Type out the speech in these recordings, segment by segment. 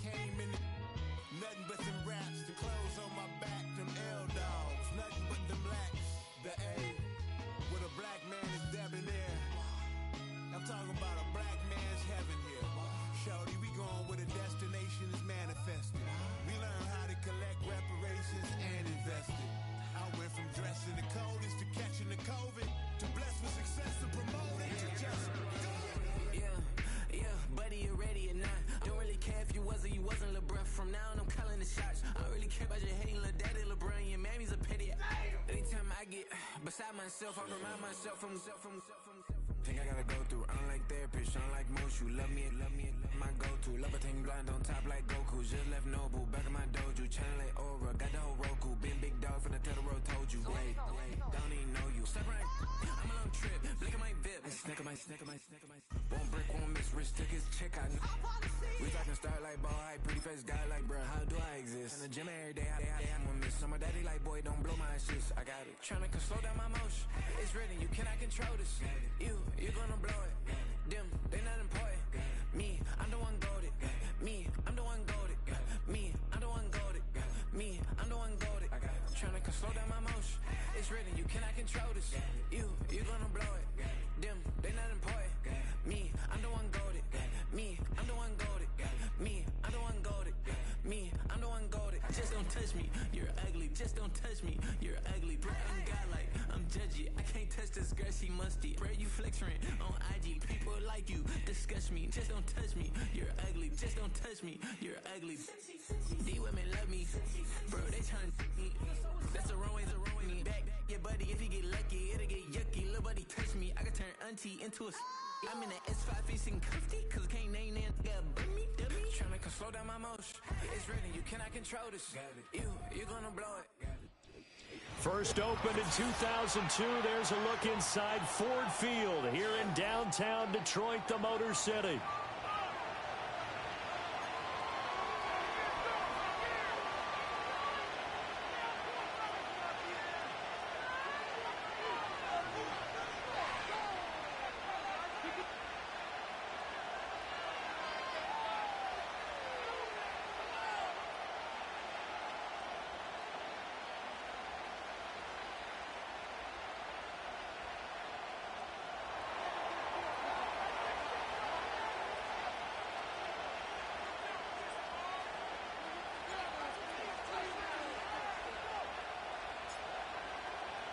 came in, nothing but them raps, the clothes on my back, them L-dogs, nothing but them blacks. The A, with a black man is debonair. I'm talking about a black man's heaven here. Shorty, we going where the destination is manifested. We learn how to collect reparations and invest it. I went from dressing the coldest to catching the COVID, to blessed with success and promoted to just do it. Yeah, buddy, you ready or not? Don't really care if you was or you wasn't LeBron. From now on, I'm calling the shots. I don't really care about your hating little daddy LeBron. Your mammy's a petty. Anytime I get beside myself, I remind myself from Think I gotta go through. I don't like therapists, I don't like most. You love me, my go-to. Love a thing blind on top like Goku. Just left Noble, back in my dojo. Channel like Aura, got the whole Roku. Been big dog from the Tether Road, told you. Wait, don't even know you. Step right, I'm a long trip. Look at my VIP. I snack on my. Won't break, won't miss. Rich took his check out. We talking start like ball high, pretty face guy like bruh. How do I exist? In the gym every day, I'm gonna miss. Summer daddy like boy, don't blow my assist. I got it. Tryna slow down my motion. It's written, you cannot control this. You gonna blow it. Them, they not important. Me, I'm the one goated. Me, I'm the one goated. Me, I'm the one goated. Me, I'm the one goated. Tryna slow down my motion. It's written, you cannot control this. You gonna blow it. Them, they not important. Me, I'm the one goated. Me, I'm the one goated. Me, I'm the one goated. Me, I'm the one goated. Just don't touch me, you're ugly. Just don't touch me, you're ugly. Bro, I'm godlike, I'm judgy. I can't touch this girl, she musty. Bro, you flexing on IG. People like you disgust me. Just don't touch me, you're ugly. Just don't touch me, you're ugly. These women love me, bro. They tryna me. That's the wrong way. Back your buddy, if he get lucky, it'll get yucky. Little buddy touch me, I can turn auntie into a. I'm in the S5 facing comfy, cause I can't name that dummy. Tryna slow down my motion. It's written, you cannot control this. You gonna blow it. First opened in 2002. There's a look inside Ford Field here in downtown Detroit, the Motor City.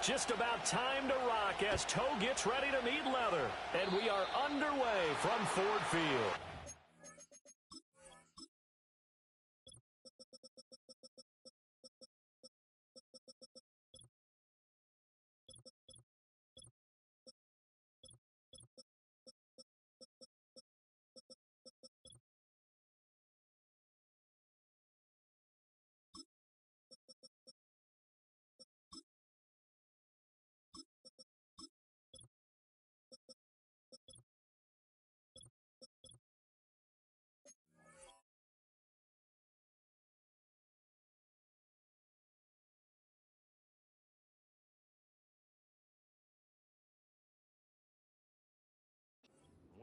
Just about time to rock as Toe gets ready to meet leather. And we are underway from Ford Field.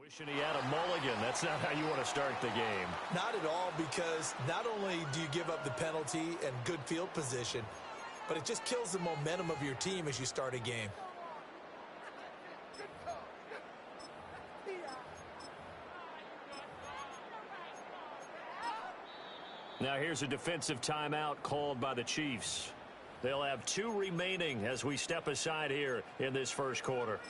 Wishing he had a mulligan. That's not how you want to start the game. Not at all, because not only do you give up the penalty and good field position, but it just kills the momentum of your team as you start a game. Now here's a defensive timeout called by the Chiefs. They'll have 2 remaining as we step aside here in this first quarter.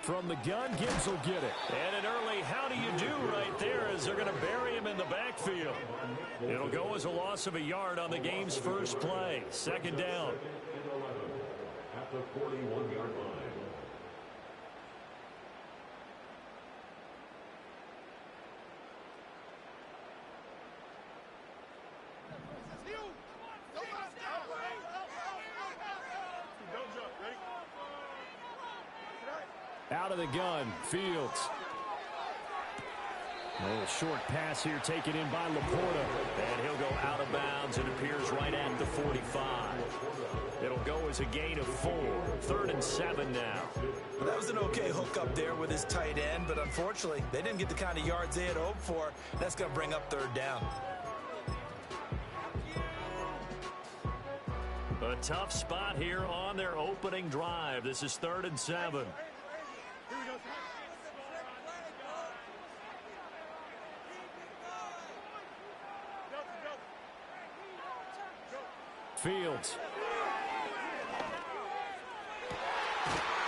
From the gun, Gibbs will get it. And an early how do you do right there as they're going to bury him in the backfield. It'll go as a loss of a yard on the game's first play. Second down. At the 41-yard line. Out of the gun, Fields. A little short pass here taken in by Laporta. And he'll go out of bounds and appears right at the 45. It'll go as a gain of 4. 3rd and 7 now. Well, that was an okay hook up there with his tight end, but unfortunately, they didn't get the kind of yards they had hoped for. That's going to bring up 3rd down. A tough spot here on their opening drive. This is 3rd and 7. Fields.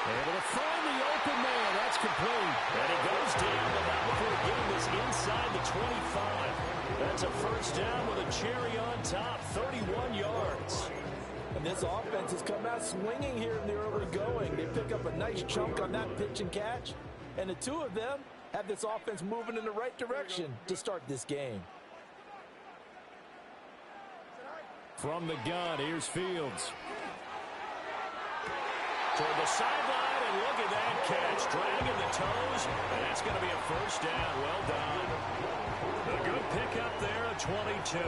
Able to find the open man. That's complete. And he goes down, but not before getting this inside the 25. That's a 1st down with a cherry on top. 31 yards. And this offense has come out swinging here in the early going. They pick up a nice chunk on that pitch and catch. And the two of them have this offense moving in the right direction to start this game. From the gun, here's Fields. Toward the sideline, and look at that catch. Dragging the toes, and that's going to be a 1st down. Well done. A good pickup there, a 22.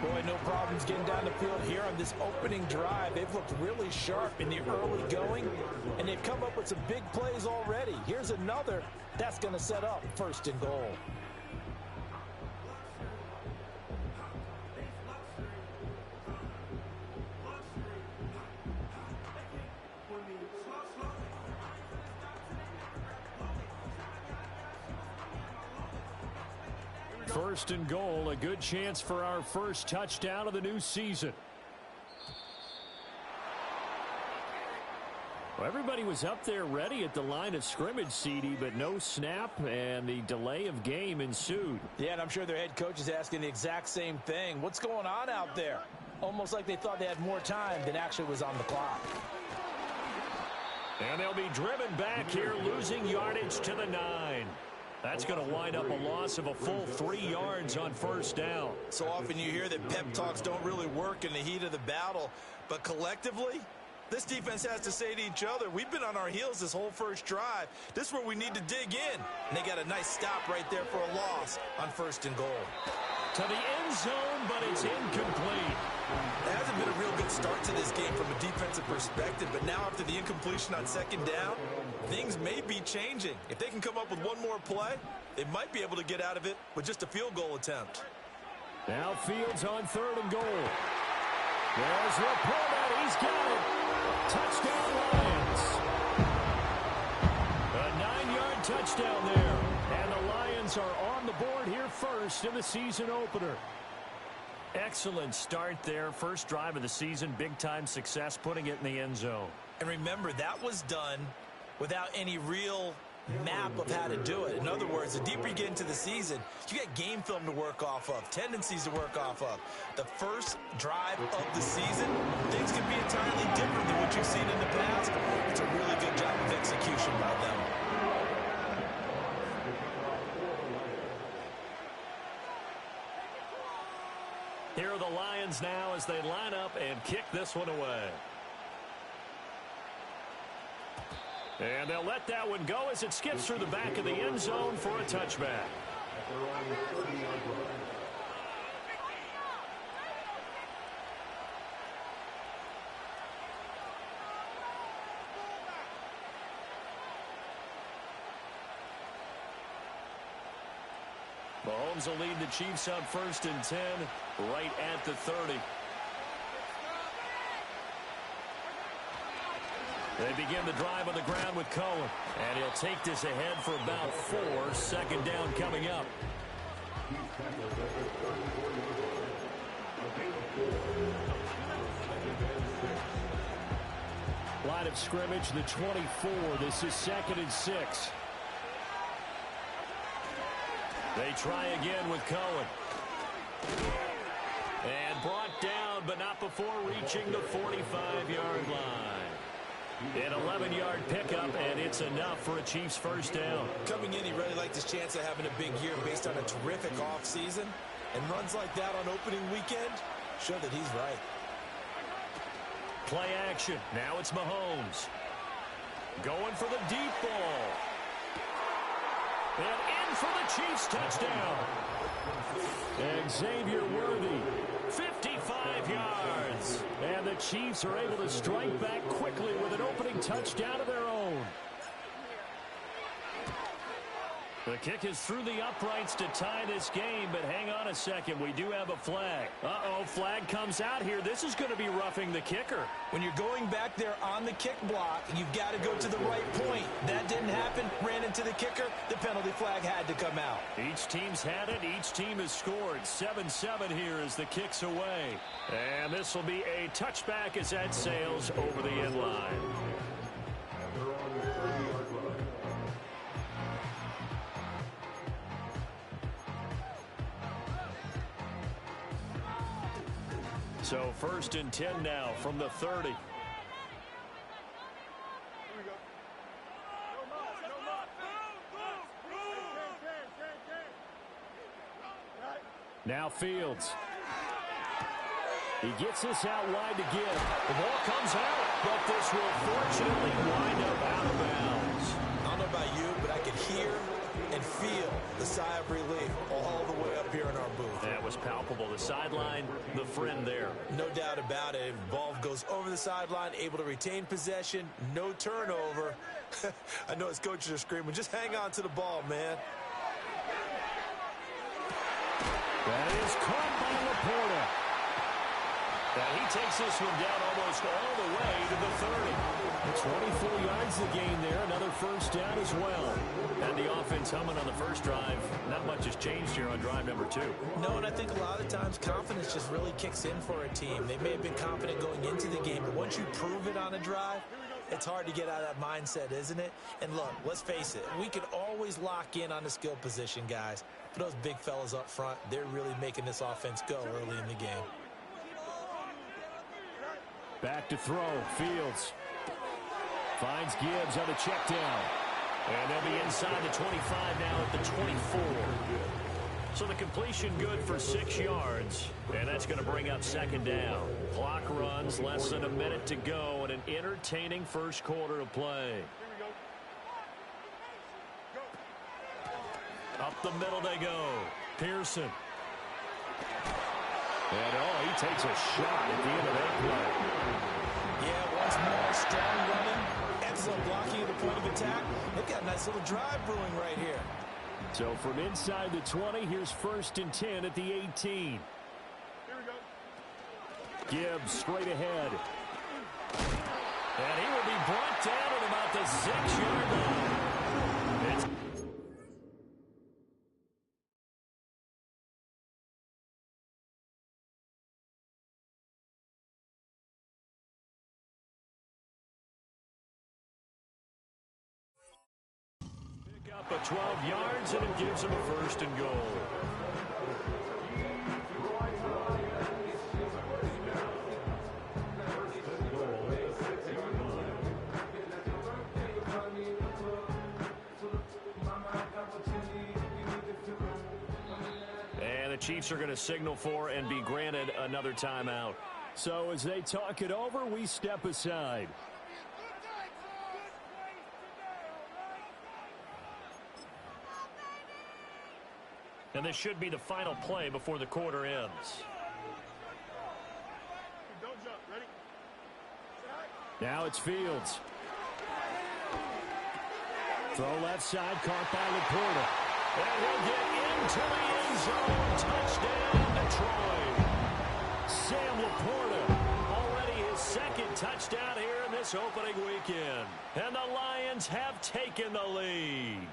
Boy, no problems getting down the field here on this opening drive. They've looked really sharp in the early going, and they've come up with some big plays already. Here's another that's going to set up 1st and goal. First and goal, a good chance for our first touchdown of the new season. Well, everybody was up there ready at the line of scrimmage, CD, but no snap, and the delay of game ensued. Yeah, and I'm sure their head coach is asking the exact same thing. What's going on out there? Almost like they thought they had more time than actually was on the clock. And they'll be driven back here, losing yardage to the 9. That's going to wind up a loss of a full 3 yards on 1st down. So often you hear that pep talks don't really work in the heat of the battle, but collectively, this defense has to say to each other, we've been on our heels this whole first drive. This is where we need to dig in. And they got a nice stop right there for a loss on 1st and goal. To the end zone, but it's incomplete. It hasn't been a real good start to this game from a defensive perspective, but now after the incompletion on 2nd down, things may be changing. If they can come up with one more play, they might be able to get out of it with just a field goal attempt. Now Fields on 3rd and goal. There's Laporta. He's got it. Touchdown Lions. A 9-yard touchdown there. And the Lions are on the board here first in the season opener. Excellent start there. First drive of the season. Big-time success putting it in the end zone. And remember, that was done without any real map of how to do it. In other words, the deeper you get into the season, you got game film to work off of, tendencies to work off of. The first drive of the season, things can be entirely different than what you've seen in the past. It's a really good job of execution by them. Here are the Lions now as they line up and kick this one away. And they'll let that one go as it skips through the back of the end zone for a touchback. Mahomes will lead the Chiefs up 1st and 10 right at the 30. They begin the drive on the ground with Cohen. And he'll take this ahead for about 4. 2nd down coming up. Line of scrimmage, the 24. This is 2nd and 6. They try again with Cohen. And brought down, but not before reaching the 45-yard line. An 11-yard pickup, and it's enough for a Chiefs 1st down. Coming in, he really liked his chance of having a big year based on a terrific offseason. And runs like that on opening weekend show that he's right. Play action. Now it's Mahomes. Going for the deep ball. And in for the Chiefs touchdown. Xavier Worthy, 55 yards. And the Chiefs are able to strike back quickly with an opening touchdown of their own. The kick is through the uprights to tie this game, but hang on a second. We do have a flag. Uh-oh, flag comes out here. This is going to be roughing the kicker. When you're going back there on the kick block, you've got to go to the right point. That didn't happen. Ran into the kicker. The penalty flag had to come out. Each team's had it. Each team has scored. 7-7 here as the kick's away. And this will be a touchback as that sails over the end line. So 1st and 10 now from the 30. Now Fields. He gets this out wide to give. The ball comes out, but this will fortunately wind up out of bounds. I don't know about you, but I could hear and feel the sigh of relief all the way up here in our booth. That was palpable. The sideline, the friend there. No doubt about it. Ball goes over the sideline, able to retain possession, no turnover. I know his coaches are screaming, just hang on to the ball, man. That is caught by Laporta. And he takes this one down almost all the way to the 30. 24 yards the gain there. Another first down as well. And the offense humming on the first drive. Not much has changed here on drive number 2. No, and I think a lot of times confidence just really kicks in for a team. They may have been confident going into the game, but once you prove it on a drive, it's hard to get out of that mindset, isn't it? And look, let's face it, we can always lock in on the skill position, guys. For those big fellas up front, they're really making this offense go early in the game. Back to throw. Fields finds Gibbs on the check down. And they'll be inside the 25 now at the 24. So the completion good for 6 yards. And that's going to bring up 2nd down. Clock runs, less than a minute to go, and an entertaining first quarter of play. Up the middle they go. Pearson. And, he takes a shot at the end of that play. Yeah, once more, strong running, excellent blocking at the point of attack. They've got a nice little drive brewing right here. So from inside the 20, here's 1st and 10 at the 18. Here we go. Gibbs straight ahead. And he will be brought down at about the 6-yard line. Up 12 yards, and it gives him a 1st and goal. And the Chiefs are going to signal for and be granted another timeout. So as they talk it over, we step aside. And this should be the final play before the quarter ends. Don't jump. Ready? Now it's Fields. Throw left side, caught by Laporta. And he'll get into the end zone. Touchdown, Detroit. Sam Laporta, already his 2nd touchdown here in this opening weekend. And the Lions have taken the lead.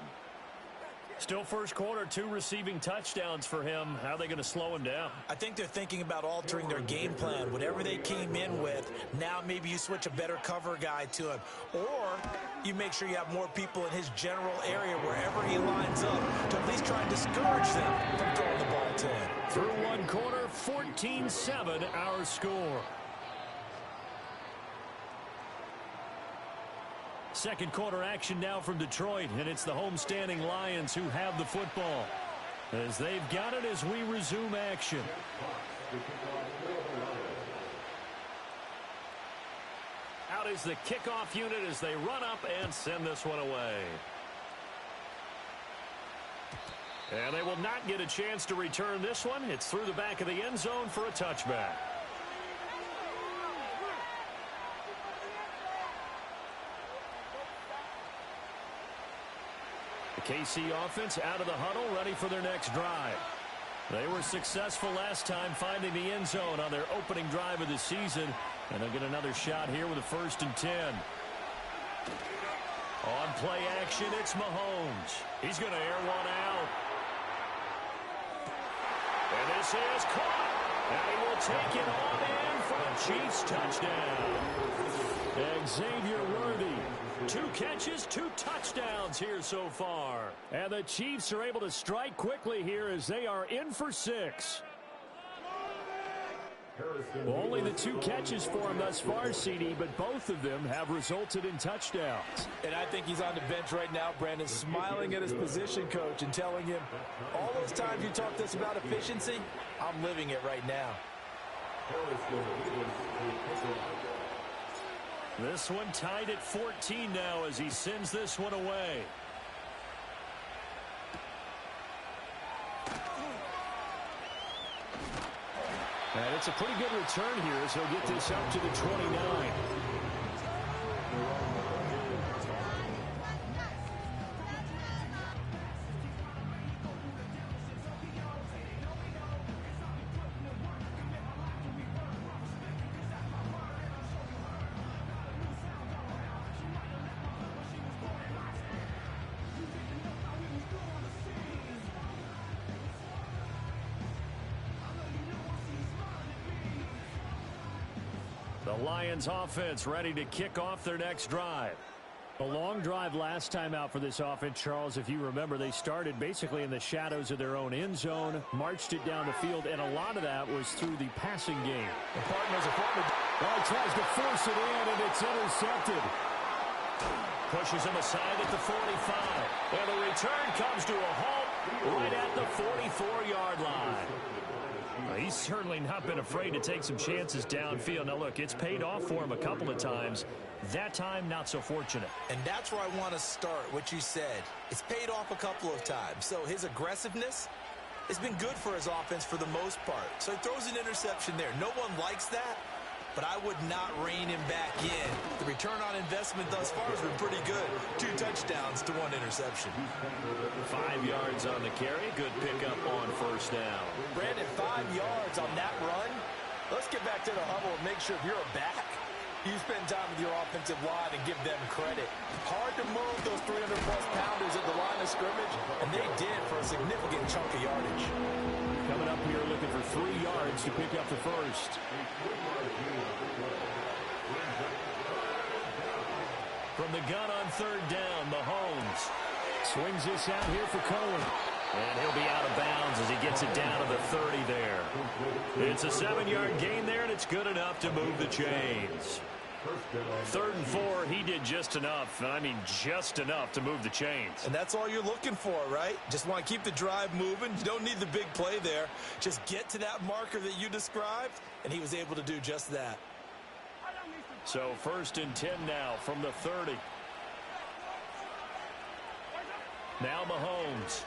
Still first quarter, 2 receiving touchdowns for him. How are they going to slow him down? I think they're thinking about altering their game plan. Whatever they came in with, now maybe you switch a better cover guy to him. Or you make sure you have more people in his general area wherever he lines up to at least try and discourage them from throwing the ball to him. Through one quarter, 14-7 our score. Second quarter action now from Detroit, and it's the homestanding Lions who have the football as they've got it as we resume action. Out is the kickoff unit as they run up and send this one away. And they will not get a chance to return this one. It's through the back of the end zone for a touchback. The KC offense out of the huddle, ready for their next drive. They were successful last time finding the end zone on their opening drive of the season. And they'll get another shot here with a 1st and 10. On play action, it's Mahomes. He's going to air one out. And this is caught. And he will take it on in for a Chiefs touchdown. Xavier Worthy. 2 catches, 2 touchdowns here so far. And the Chiefs are able to strike quickly here as they are in for 6. Only the 2 catches for him thus far, CD, but both of them have resulted in touchdowns. And I think he's on the bench right now, Brandon, smiling at his position coach and telling him, all those times you talked to us about efficiency, I'm living it right now. This one tied at 14 now as he sends this one away. And it's a pretty good return here as he'll get this up to the 29. The Lions offense ready to kick off their next drive. A long drive last time out for this offense, Charles. If you remember, they started basically in the shadows of their own end zone, marched it down the field, and a lot of that was through the passing game. The partners are forming. Well, he tries to force it in, and it's intercepted. Pushes him aside at the 45. And the return comes to a halt right at the 44-yard line. He's certainly not been afraid to take some chances downfield. Now, look, it's paid off for him a couple of times. That time, not so fortunate. And that's where I want to start, what you said. It's paid off a couple of times. So his aggressiveness has been good for his offense for the most part. So he throws an interception there. No one likes that, but I would not rein him back in. The return on investment thus far has been pretty good. 2 touchdowns to 1 interception. 5 yards on the carry. Good pickup on 1st down. Brandon, 5 yards on that run. Let's get back to the huddle and make sure if you're a back, you spend time with your offensive line and give them credit. Hard to move those 300-plus pounders at the line of scrimmage, and they did for a significant chunk of yardage. Coming up here looking for 3 yards to pick up the 1st. From the gun on 3rd down, Mahomes swings this out here for Cohen. And he'll be out of bounds as he gets it down to the 30 there. It's a 7-yard gain there, and it's good enough to move the chains. 3rd and 4, he did just enough. I mean, just enough to move the chains. And that's all you're looking for, right? Just want to keep the drive moving. You don't need the big play there. Just get to that marker that you described, and he was able to do just that. So 1st and 10 now from the 30. Now Mahomes.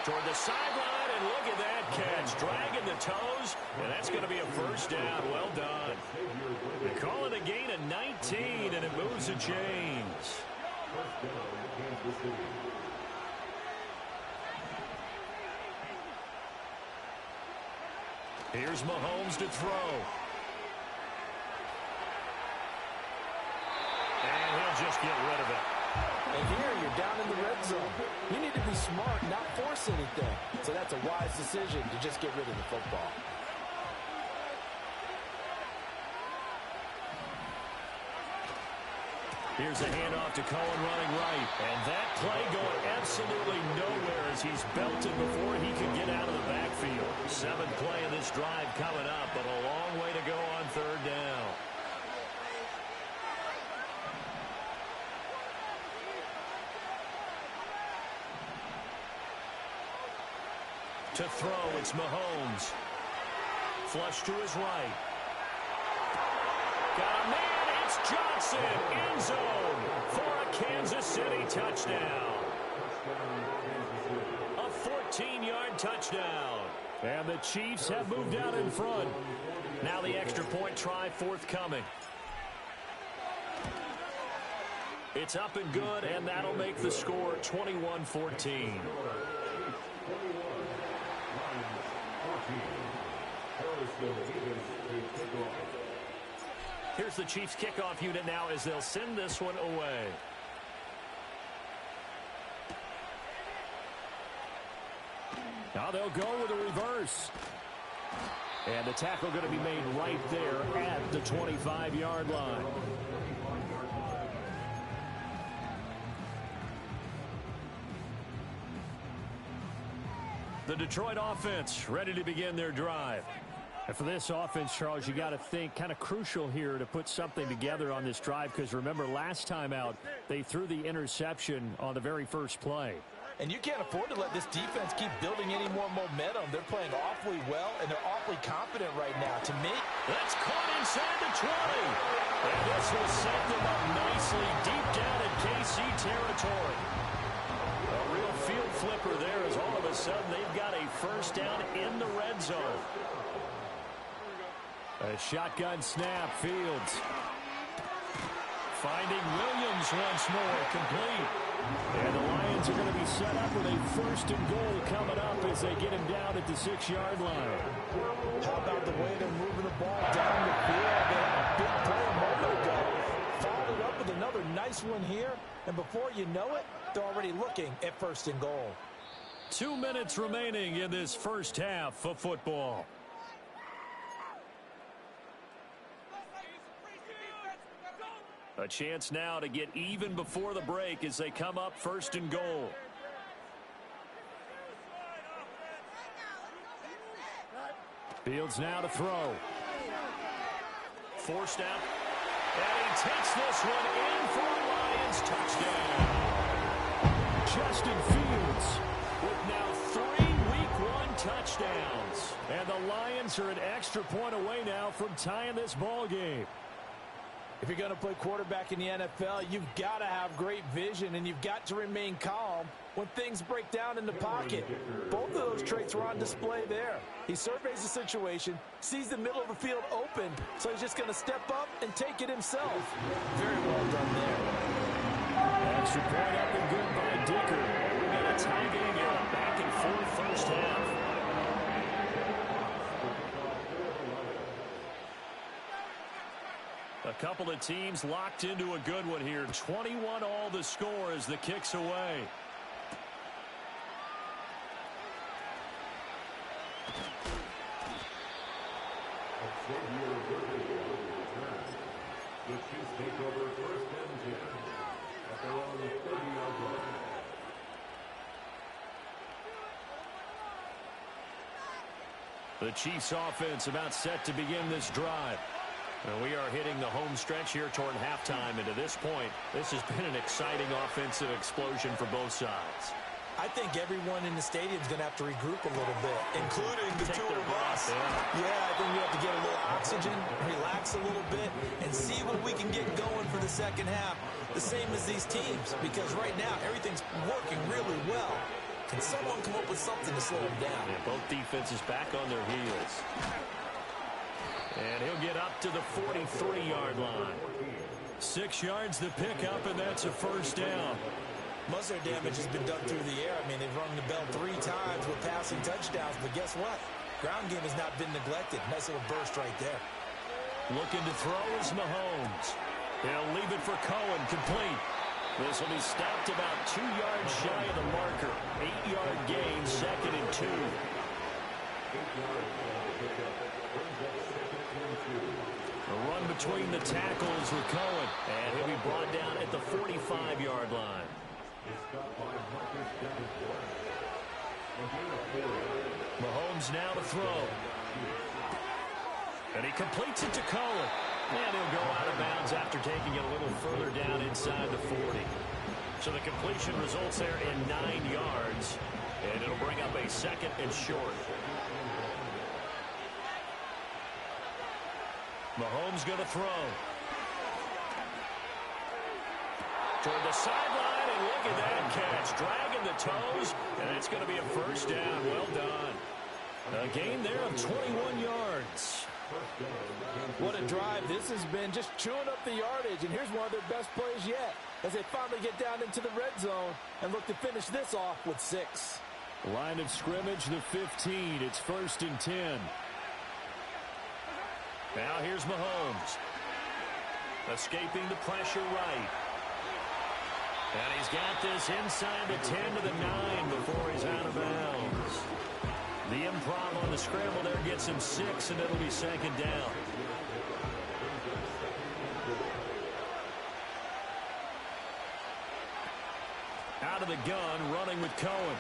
Toward the sideline, and look at that catch. Dragging the toes, and that's going to be a 1st down. Well done. They call it a gain of 19, and it moves the chains. Here's Mahomes to throw. And he'll just get rid of it. And here you're down in the red zone. You need to be smart, not force anything. So that's a wise decision to just get rid of the football. Here's a handoff to Cohen running right. And that play going absolutely nowhere as he's belted before he could get out of the backfield. 7th play of this drive coming up, but a long way to go on 3rd down. To throw, it's Mahomes. Flush to his right. Got a man, it's Johnson. End zone for a Kansas City touchdown. A 14-yard touchdown. And the Chiefs have moved out in front. Now the extra point try forthcoming. It's up and good, and that'll make the score 21-14. Here's the Chiefs kickoff unit now as they'll send this one away. Now they'll go with a reverse. And the tackle going to be made right there at the 25-yard line. The Detroit offense ready to begin their drive. And for this offense, Charles, you got to think kind of crucial here to put something together on this drive, because remember last time out they threw the interception on the very first play. And you can't afford to let this defense keep building any more momentum. They're playing awfully well, and they're awfully confident right now. To me, that's caught inside the 20. And this will set them up nicely deep down in KC territory. A real field flipper there as all of a sudden they've got a first down in the red zone. A shotgun snap, Fields. Finding Williams once more, complete. And the Lions are going to be set up with a first and goal coming up as they get him down at the 6-yard line. How about the way they're moving the ball down the field? They had a big play a moment ago. Followed up with another nice one here. And before you know it, they're already looking at first and goal. 2 minutes remaining in this first half of football. A chance now to get even before the break as they come up first and goal. Fields now to throw. Forced out. And he takes this one in for a Lions touchdown. Justin Fields with now 3 Week 1 touchdowns. And the Lions are an extra point away now from tying this ball game. If you're going to play quarterback in the NFL, you've got to have great vision, and you've got to remain calm when things break down in the pocket. Both of those traits were on display there. He surveys the situation, sees the middle of the field open, so he's just going to step up and take it himself. Very well done there. Extra point up and good by Dicker. We got a tie game here, back and forth first half. A couple of teams locked into a good one here. 21 all the score as the kick's away. The Chiefs take over first and 10 at their own 30-yard line. The Chiefs offense about set to begin this drive. And we are hitting the home stretch here toward halftime. And to this point, this has been an exciting offensive explosion for both sides. I think everyone in the stadium is going to have to regroup a little bit, including the two of us. Yeah, I think we have to get a little oxygen, relax a little bit, and see what we can get going for the second half. The same as these teams, because right now everything's working really well. Can someone come up with something to slow them down? Yeah, both defenses back on their heels. And he'll get up to the 43-yard line. 6 yards to pick up, and that's a first down. Most of their damage has been done through the air. I mean, they've rung the bell 3 times with passing touchdowns, but guess what? Ground game has not been neglected. Nice little burst right there. Looking to throw is Mahomes. He'll leave it for Cohen, complete. This will be stopped about 2 yards shy of the marker. 8-yard gain, second and 2. A run between the tackles with Cohen, and he'll be brought down at the 45-yard line. Mahomes now to throw. And he completes it to Cohen. And he'll go out of bounds after taking it a little further down inside the 40. So the completion results there in 9 yards. And it'll bring up a second and short. Mahomes going to throw. Toward the sideline, and look at that catch. Dragging the toes, and it's going to be a first down. Well done. A gain there of 21 yards. What a drive this has been, just chewing up the yardage, and here's one of their best plays yet as they finally get down into the red zone and look to finish this off with 6. Line of scrimmage, the 15. It's 1st and 10. Now here's Mahomes. Escaping the pressure right. And he's got this inside the 10 to the 9 before he's out of bounds. The improv on the scramble there gets him 6, and it'll be 2nd down. Out of the gun, running with Cohen.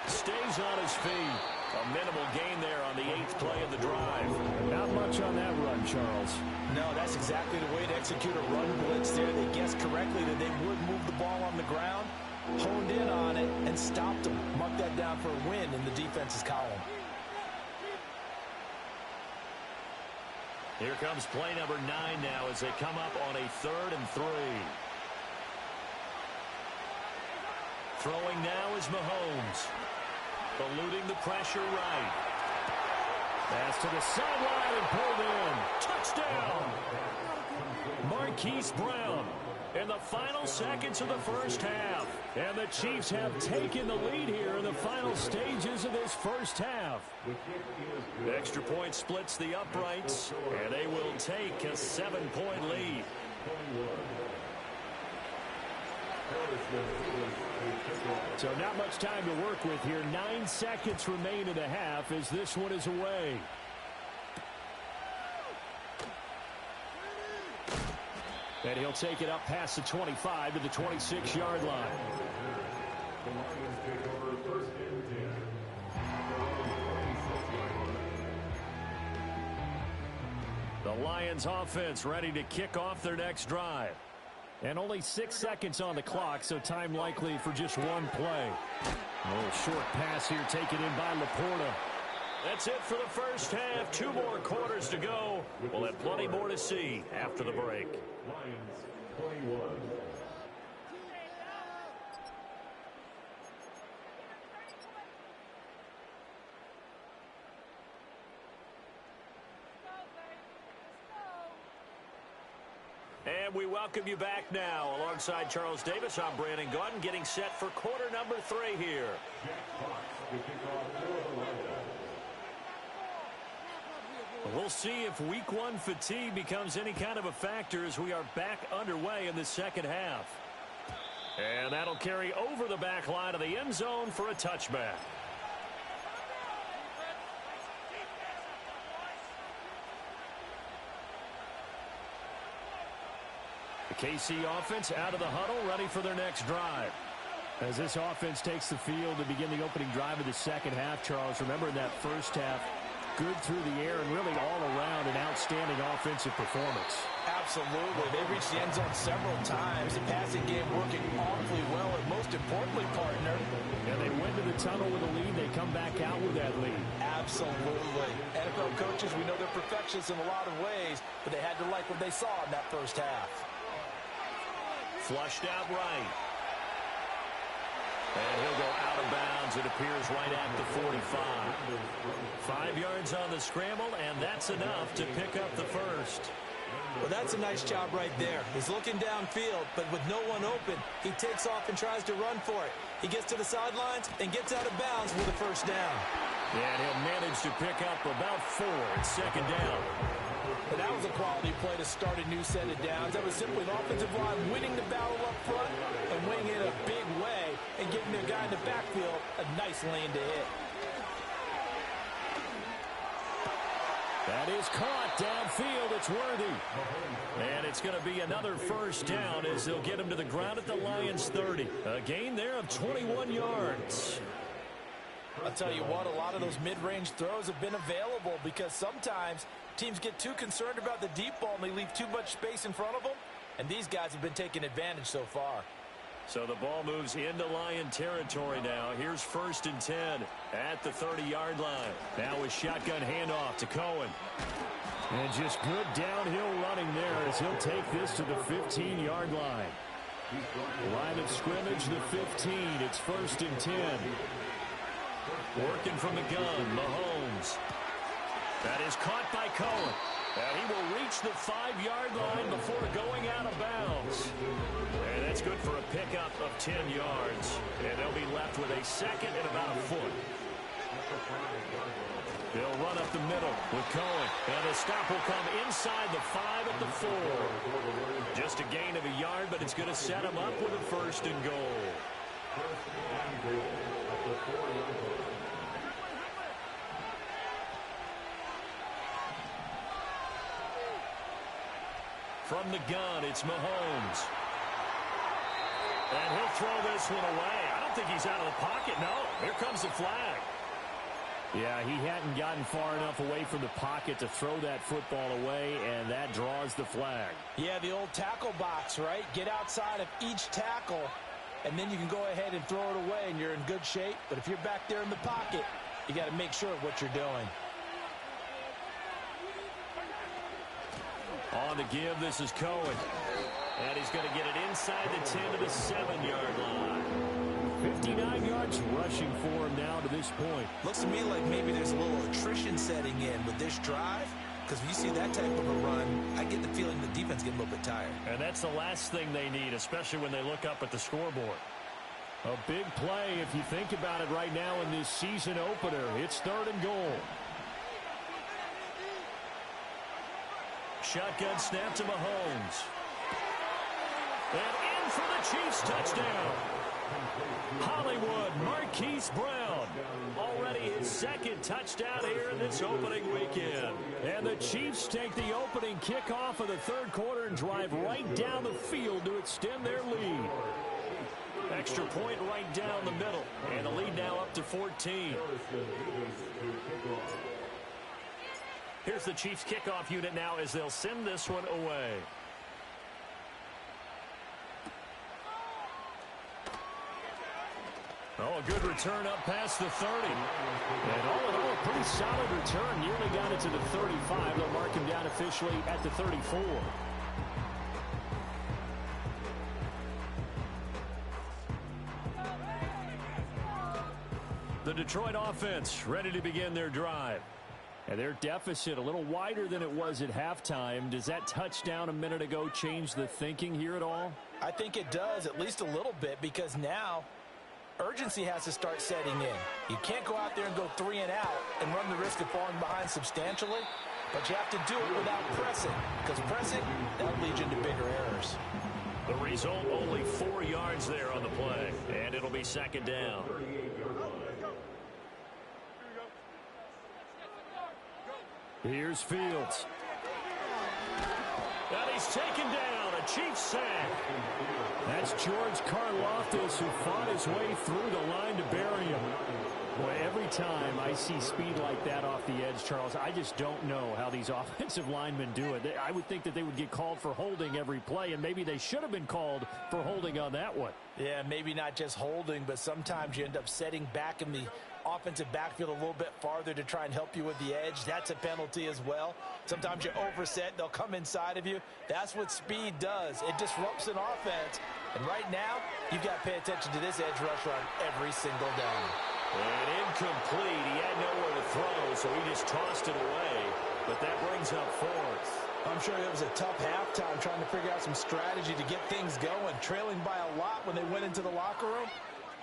Stays on his feet. A minimal gain there on the 8th play of the drive. Not much on that run, Charles. No, that's exactly the way to execute a run blitz there. They guessed correctly that they would move the ball on the ground, honed in on it, and stopped them. Mark that down for a win in the defense's column. Here comes play number 9 now as they come up on a 3rd and 3. Throwing now is Mahomes. Eluding the pressure right. Pass to the sideline and pulled in. Touchdown! Marquise Brown in the final seconds of the first half. And the Chiefs have taken the lead here in the final stages of this first half. The extra point splits the uprights, and they will take a 7-point lead. So not much time to work with here. 9 seconds remain in the half as this one is away. And he'll take it up past the 25 to the 26-yard line. The Lions offense ready to kick off their next drive. And only 6 seconds on the clock, so time likely for just one play. A little short pass here taken in by Laporta. That's it for the first half. 2 more quarters to go. We'll have plenty more to see after the break. Lions 21. And we welcome you back now. Alongside Charles Davis, I'm Brandon Gaudin, getting set for quarter number 3 here. We'll see if week 1 fatigue becomes any kind of a factor as we are back underway in the second half. And that'll carry over the back line of the end zone for a touchback. The KC offense out of the huddle, ready for their next drive. As this offense takes the field to begin the opening drive of the second half, Charles, remember in that first half, good through the air and really all around an outstanding offensive performance. Absolutely. They reached the end zone several times. The passing game working awfully well, and most importantly, partner. And they went to the tunnel with a lead. They come back out with that lead. Absolutely. NFL coaches, we know they're perfectionists in a lot of ways, but they had to like what they saw in that first half. Flushed out right. And he'll go out of bounds. It appears right at the 45. 5 yards on the scramble, and that's enough to pick up the first. Well, that's a nice job right there. He's looking downfield, but with no one open, he takes off and tries to run for it. He gets to the sidelines and gets out of bounds with a first down. And he'll manage to pick up about 4 at second down. And that was a quality play to start a new set of downs. That was simply the offensive line winning the battle up front and winning it a big way and giving their guy in the backfield a nice lane to hit. That is caught downfield. It's Worthy. And it's going to be another first down as they'll get him to the ground at the Lions' 30. A gain there of 21 yards. I'll tell you what, a lot of those mid-range throws have been available because sometimes teams get too concerned about the deep ball and they leave too much space in front of them, and these guys have been taking advantage so far. So the ball moves into Lion territory now. Here's 1st and 10 at the 30-yard line. Now a shotgun handoff to Cohen. And just good downhill running there as he'll take this to the 15-yard line. Line of scrimmage, the 15. It's 1st and 10. Working from the gun, Mahomes. That is caught by Cohen. And he will reach the 5-yard line before going out of bounds. And that's good for a pickup of 10 yards. And they'll be left with a 2nd and about a foot. They'll run up the middle with Cohen. And the stop will come inside the 5 at the 4. Just a gain of a yard, but it's going to set him up with a 1st and goal. From the gun, it's Mahomes. And he'll throw this one away. I don't think he's out of the pocket. No, here comes the flag. Yeah, he hadn't gotten far enough away from the pocket to throw that football away, and that draws the flag. Yeah, the old tackle box, right? Get outside of each tackle, and then you can go ahead and throw it away, and you're in good shape. But if you're back there in the pocket, you got to make sure of what you're doing. On the give, this is Cohen. And he's going to get it inside the 10 to the 7-yard line. 59 yards rushing for him now to this point. Looks to me like maybe there's a little attrition setting in with this drive. Because when you see that type of a run, I get the feeling the defense getting a little bit tired. And that's the last thing they need, especially when they look up at the scoreboard. A big play, if you think about it right now in this season opener. It's 3rd and goal. Shotgun snap to Mahomes. And in for the Chiefs touchdown. Hollywood Marquise Brown. Already his 2nd touchdown here in this opening weekend. And the Chiefs take the opening kickoff of the 3rd quarter and drive right down the field to extend their lead. Extra point right down the middle. And the lead now up to 14. Here's the Chiefs kickoff unit now as they'll send this one away. Oh, a good return up past the 30. And all in all, a pretty solid return. Nearly got it to the 35. They'll mark him down officially at the 34. The Detroit offense ready to begin their drive. And their deficit a little wider than it was at halftime. Does that touchdown a minute ago change the thinking here at all? I think it does, at least a little bit, because now urgency has to start setting in. You can't go out there and go 3 and out and run the risk of falling behind substantially, but you have to do it without pressing, because pressing, that leads you into bigger errors. The result, only 4 yards there on the play, and it'll be 2nd down. Here's Fields. And he's taken down, a Chiefs sack. That's George Karlaftis, who fought his way through the line to bury him. Boy, every time I see speed like that off the edge, Charles, I just don't know how these offensive linemen do it. I would think that they would get called for holding every play, and maybe they should have been called for holding on that one. Yeah, maybe not just holding, but sometimes you end up setting back in the offensive backfield a little bit farther to try and help you with the edge. That's a penalty as well. Sometimes you overset, they'll come inside of you. That's what speed does. It disrupts an offense. And right now, you've got to pay attention to this edge rusher on every single down. And incomplete. He had nowhere to throw, so he just tossed it away. But that brings up 4th. I'm sure it was a tough halftime trying to figure out some strategy to get things going, trailing by a lot when they went into the locker room.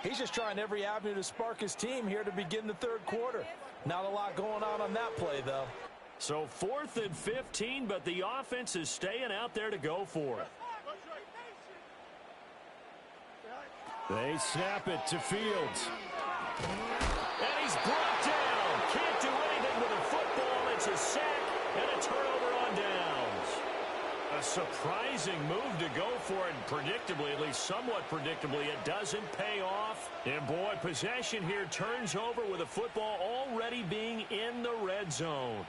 He's just trying every avenue to spark his team here to begin the 3rd quarter. Not a lot going on that play, though. So 4th and 15, but the offense is staying out there to go for it. They snap it to Fields. And he's brought down. Can't do anything with a football. It's a sack and a turnover on downs. A surprising move to go for it, and predictably, at least somewhat predictably, it doesn't pay off. And boy, possession here turns over with the football already being in the red zone.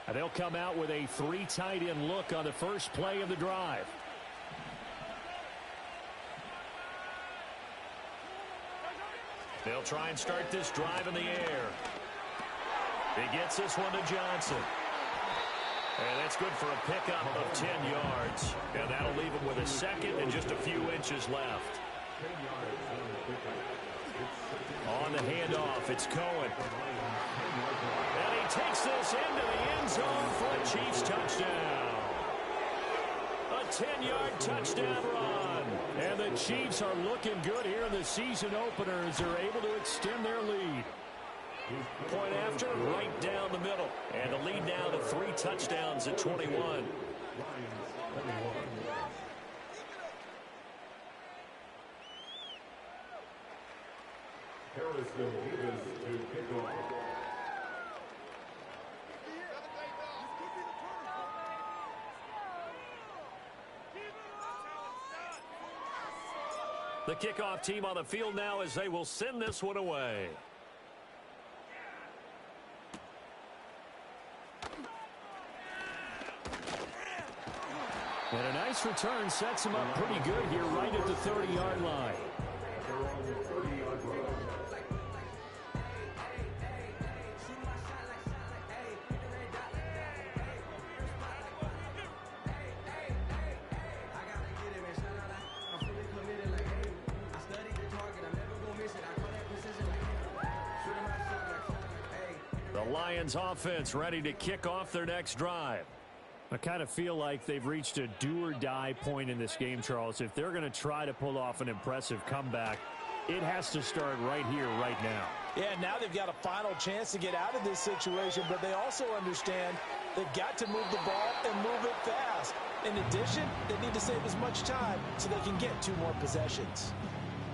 And they'll come out with a 3 tight end look on the first play of the drive. They'll try and start this drive in the air. He gets this one to Johnson. And that's good for a pickup of 10 yards. And that'll leave him with a second and just a few inches left. On the handoff, it's Cohen. And he takes this into the end zone for a Chiefs touchdown. A 10-yard touchdown run. And the Chiefs are looking good here in the season opener as they're able to extend their lead. Point after, right down the middle. And the lead now to 3 touchdowns at 21. Harrison Davis to kick off. The kickoff team on the field now as they will send this one away. And a nice return sets him up pretty good here right at the 30-yard line. The Lions offense ready to kick off their next drive. I kind of feel like they've reached a do-or-die point in this game, Charles. If they're going to try to pull off an impressive comeback, it has to start right here, right now. Yeah, now they've got a final chance to get out of this situation, but they also understand they've got to move the ball and move it fast. In addition, they need to save as much time so they can get 2 more possessions.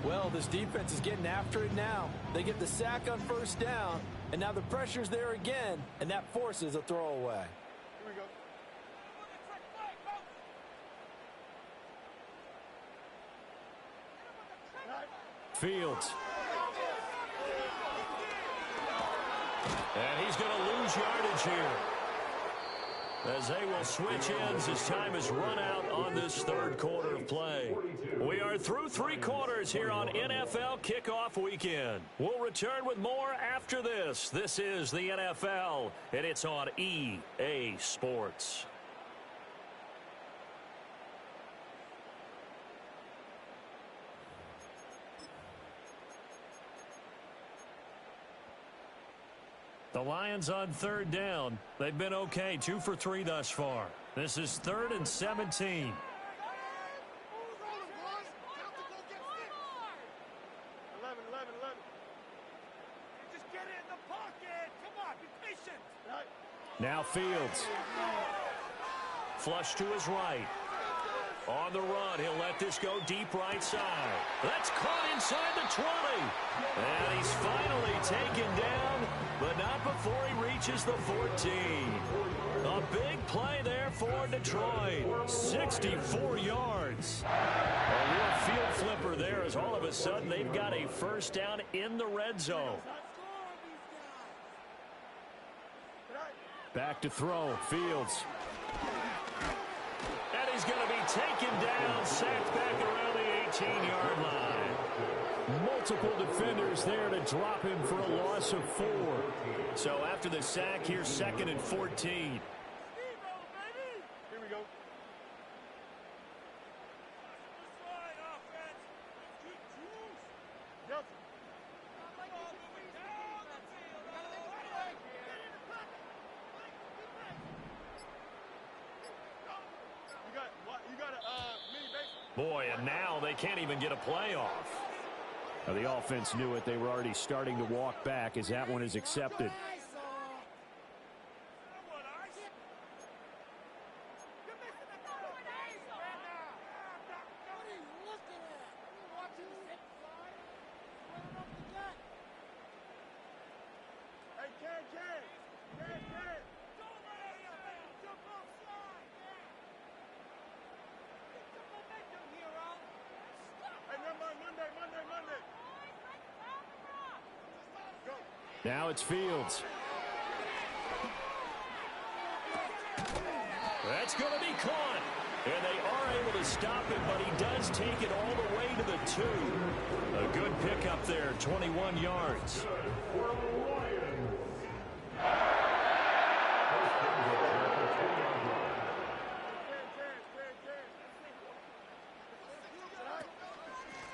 Well, this defense is getting after it now. They get the sack on first down, and now the pressure's there again, and that forces a throwaway. Fields. And he's going to lose yardage here, as they will switch ends as time is run out on this third quarter of play. We are through 3 quarters here on NFL Kickoff Weekend. We'll return with more after this. This is the NFL, and it's on EA Sports. The Lions on third down. They've been okay, 2 for 3 thus far. This is 3rd and 17. Now Fields. Flush to his right. On the run, he'll let this go deep right side. That's caught inside the 20. And he's finally taken down, but not before he reaches the 14. A big play there for Detroit. 64 yards. A real field flipper there as all of a sudden they've got a first down in the red zone. Back to throw, Fields. And he's going to be taken down, sacked back around the 18-yard line. Multiple defenders there to drop him for a loss of 4. So after the sack, here's 2nd and 14. Boy, and now they can't even get a playoff. Now, the offense knew it. They were already starting to walk back as that one is accepted. Now it's Fields. That's going to be caught. And they are able to stop it, but he does take it all the way to the 2. A good pickup there, 21 yards.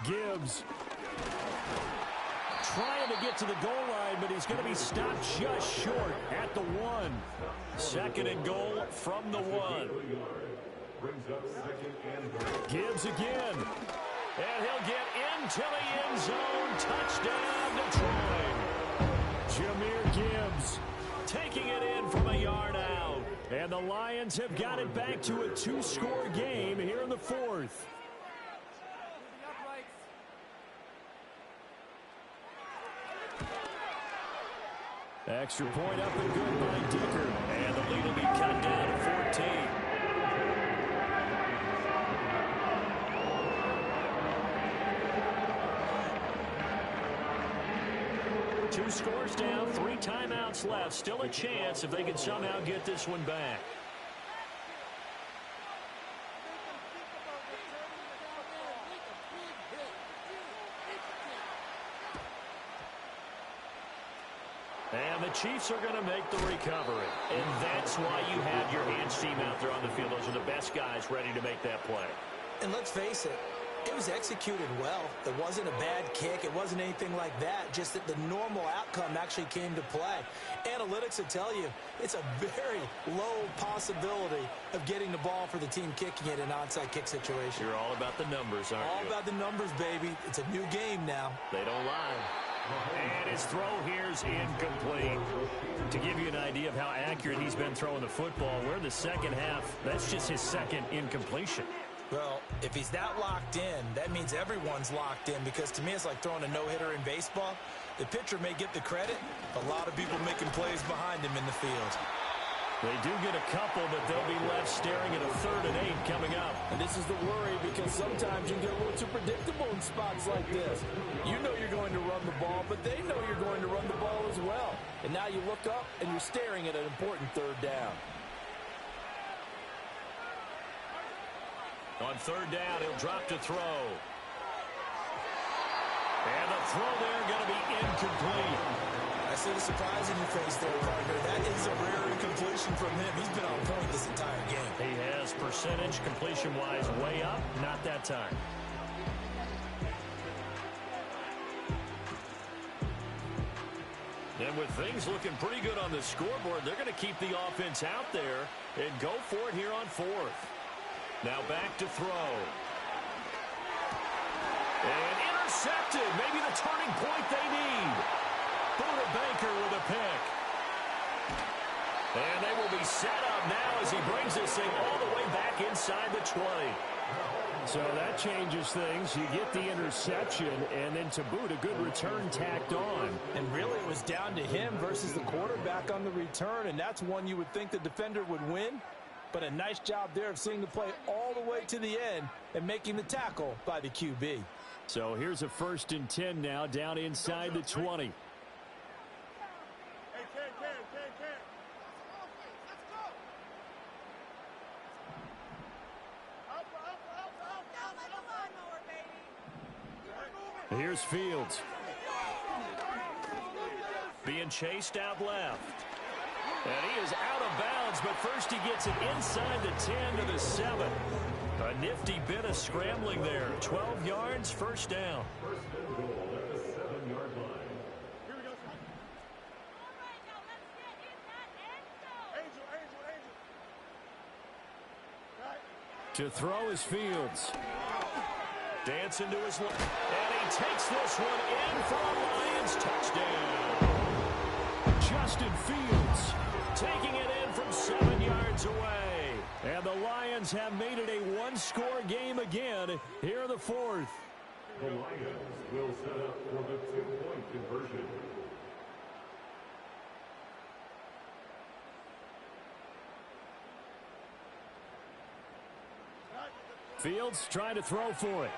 Gibbs trying to get to the goal line, but he's going to be stopped just short at the 1. Second and goal from the 1. Gibbs again. And he'll get into the end zone. Touchdown, Detroit. Jahmyr Gibbs taking it in from a yard out. And the Lions have got it back to a 2-score game here in the 4th. Extra point up and good by Dicker. And the lead will be cut down to 14. Two scores down, 3 timeouts left. Still a chance if they can somehow get this one back. And the Chiefs are going to make the recovery. And that's why you have your hands team out there on the field. Those are the best guys ready to make that play. And let's face it, it was executed well. It wasn't a bad kick. It wasn't anything like that. Just that the normal outcome actually came to play. Analytics will tell you it's a very low possibility of getting the ball for the team kicking it in an onside kick situation. You're all about the numbers, aren't you? All about the numbers, baby. It's a new game now. They don't lie. And his throw here is incomplete. To give you an idea of how accurate he's been throwing the football, we're in the second half. That's just his second incompletion. Well, if he's that locked in, that means everyone's locked in, because to me it's like throwing a no-hitter in baseball. The pitcher may get the credit, a lot of people making plays behind him in the field. They do get a couple, but they'll be left staring at a 3rd and 8 coming up. And this is the worry, because sometimes you get a little too predictable in spots like this. You know you're going to run the ball, but they know you're going to run the ball as well. And now you look up and you're staring at an important 3rd down. On 3rd down, he'll drop to throw. And the throw there going to be incomplete. I see the surprise in your face there, partner. That is a rare incompletion from him. He's been on point this entire game. He has percentage completion-wise way up. Not that time. And with things looking pretty good on the scoreboard, they're going to keep the offense out there and go for it here on 4th. Now back to throw. And intercepted. Maybe the turning point they need. Buda Baker with a pick. And they will be set up now as he brings this thing all the way back inside the 20. So that changes things. You get the interception, and then to boot, a good return tacked on. And really, it was down to him versus the quarterback on the return, and that's one you would think the defender would win. But a nice job there of seeing the play all the way to the end and making the tackle by the QB. So here's a 1st and 10 now, down inside the 20. Here's Fields. Being chased out left. And he is out of bounds, but first he gets it inside the 10 to the 7. A nifty bit of scrambling there. 12 yards, 1st down. To throw is Fields. Dancing to his left. And he takes this one in for a Lions touchdown. Justin Fields taking it in from 7 yards away. And the Lions have made it a 1-score game again here in the 4th. The Lions will set up for the 2-point conversion. Fields trying to throw for it.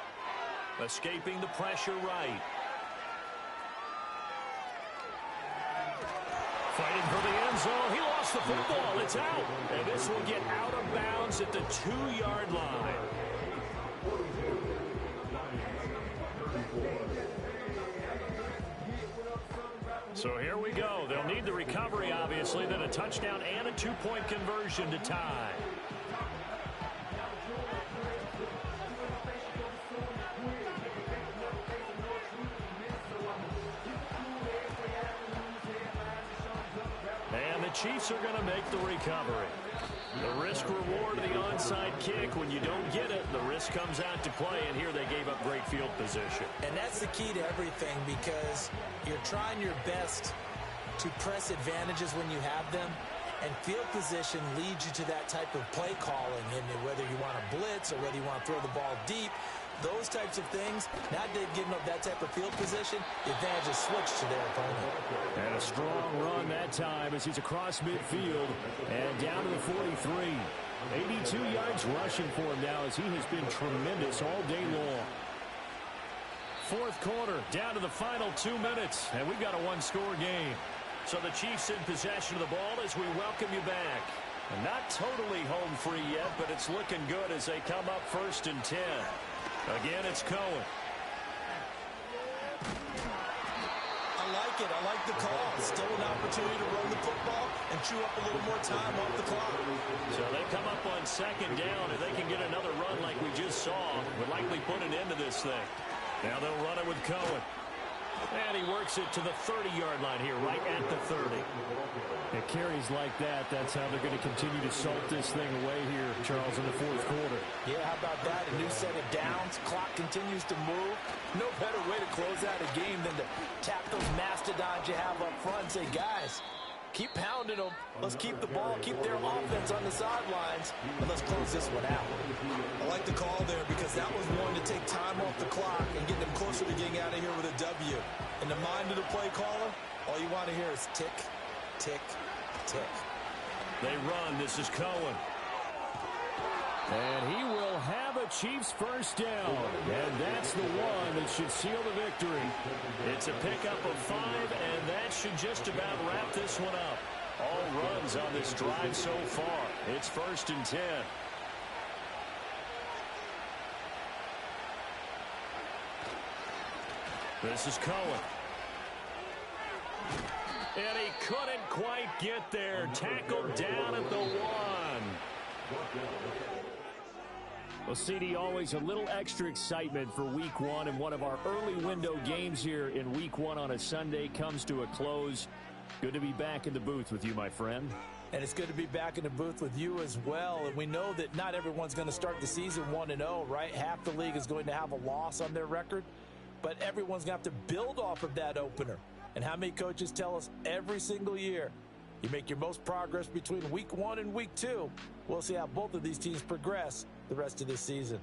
Escaping the pressure right. Fighting for the end zone. He lost the football. It's out. And this will get out of bounds at the 2-yard line. So here we go. They'll need the recovery, obviously, then a touchdown and a 2-point conversion to tie. Chiefs are going to make the recovery. The risk-reward of the onside kick. When you don't get it, the risk comes out to play, and here they gave up great field position. And that's the key to everything, because you're trying your best to press advantages when you have them, and field position leads you to that type of play calling, and whether you want to blitz or whether you want to throw the ball deep, those types of things. Now they've given up that type of field position, the advantage is switched to their opponent. And a strong run that time as he's across midfield and down to the 43. 82 yards rushing for him now as he has been tremendous all day long. Fourth quarter, down to the final 2 minutes, and we've got a one-score game. So the Chiefs in possession of the ball as we welcome you back. And not totally home free yet, but it's looking good as they come up 1st and 10. Again, it's Cohen. I like it. I like the call. Still an opportunity to run the football and chew up a little more time off the clock. So they come up on 2nd down. If they can get another run like we just saw, would likely put an end to this thing. Now they'll run it with Cohen. And he works it to the 30-yard line here, right at the 30. It carries like that. That's how they're going to continue to salt this thing away here, Charles, in the 4th quarter. Yeah, how about that? A new set of downs. Clock continues to move. No better way to close out a game than to tap those mastodons you have up front and say, guys, keep pounding them. Let's keep the ball, keep their offense on the sidelines, and let's close this one out. I like the call there because that was one to take time off the clock and get them closer to getting out of here with a W. In the mind of the play caller, all you want to hear is tick, tick, tick. They run. This is Cohen. And he will have a Chiefs first down. And that's the one that should seal the victory. It's a pickup of 5, and that should just about wrap this one up. All runs on this drive so far. It's 1st and 10. This is Cohen. And he couldn't quite get there. Tackled down at the 1. Well, CD, always a little extra excitement for Week 1, and one of our early window games here in Week 1 on a Sunday comes to a close. Good to be back in the booth with you, my friend. And it's good to be back in the booth with you as well. And we know that not everyone's going to start the season 1-0, right? Half the league is going to have a loss on their record, but everyone's going to have to build off of that opener. And how many coaches tell us every single year, you make your most progress between Week 1 and Week 2. We'll see how both of these teams progress the rest of this season.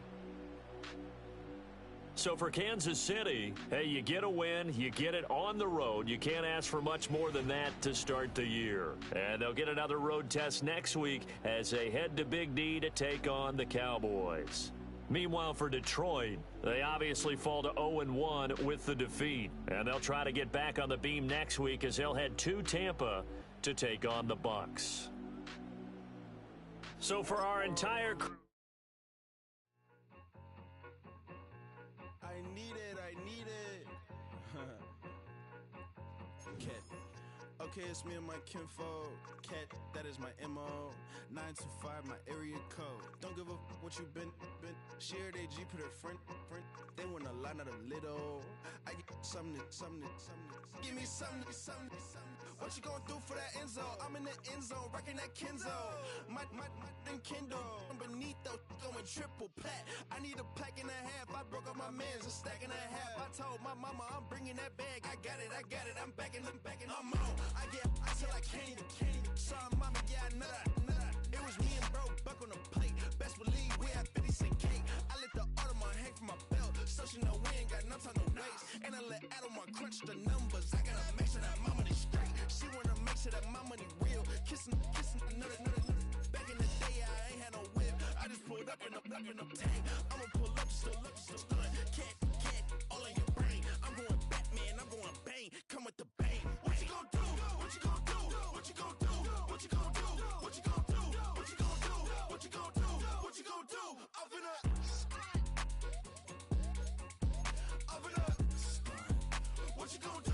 So for Kansas City, hey, you get a win, you get it on the road. You can't ask for much more than that to start the year. And they'll get another road test next week as they head to Big D to take on the Cowboys. Meanwhile, for Detroit, they obviously fall to 0-1 with the defeat. And they'll try to get back on the beam next week as they'll head to Tampa to take on the Bucs. So for our entire crew, I need it. Okay, it's me and my kinfolk. Cat, that is my MO. 925, my area code. Don't give a what you been. Shared AG, put her friend. They want a lot, not a little. I get something. Give me something. What you gonna do for that end zone? I'm in the end zone, rocking that Kenzo. My Kindle. Beneath though, going triple plat. I need a pack and a half. I broke up my man's a stack and a half. I told my mama I'm bringing that bag. I got it. I'm backing. I'm on. I get till I can't even. Sorry, mama, yeah, I know that. It was me and bro, buck on the plate. Best believe we had 50 cent cake. I let the Audemars hang from my belt, so she know we ain't got no time to waste. And I let Audemars crunch the numbers. I gotta make sure that my money straight. She wanna make sure that my money real. Kissing another. Back in the day, I ain't had no whip. I just pulled up in a tank. I'ma pull up just to stun. Cat, all in your brain. I'm going Batman, I'm going bang. Come with the bang. What you gonna do? What you gonna do? What you gonna do? What you gonna do? What you gonna do? What you gonna do? What you gonna do? What you gonna do? I'm finna. What you gonna do?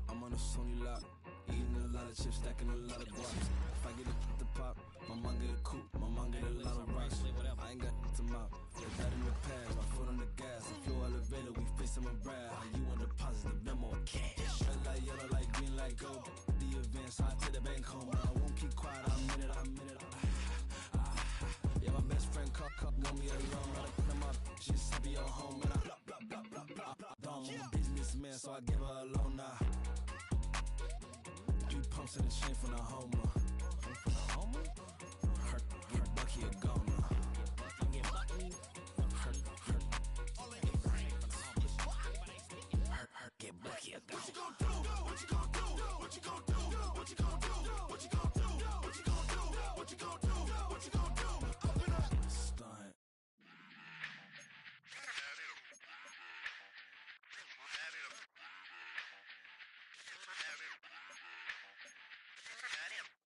I'm on a Sony lot, eating a lot of chips, stacking a lot of guaps. If I I get it the pop, my mom get a coupe, my mom get a lot of rice. I ain't got to mouth. Put that in the past, my foot on the gas. The flow elevator, we facing my brad. How you want deposits, the Venmo or cash? Red like yellow, like green, like gold. The event, so I take the bank home. I won't keep quiet, I'm in it. Yeah, my best friend caught want me alone. I put my she's happy at home. And I blah, blah, blah, blah, blah, blah. I'm a businessman, so I give her a loan now. 3 pumps in the chain from the Homer. Hurt Bucky a goner. Get Bucky a goner. What you gon' do? What you gon' do? What you gon' do? What you gon' do? What you gon' do? What you gon' do? What you gon' do? What you gon' do? Up it up. Stunt.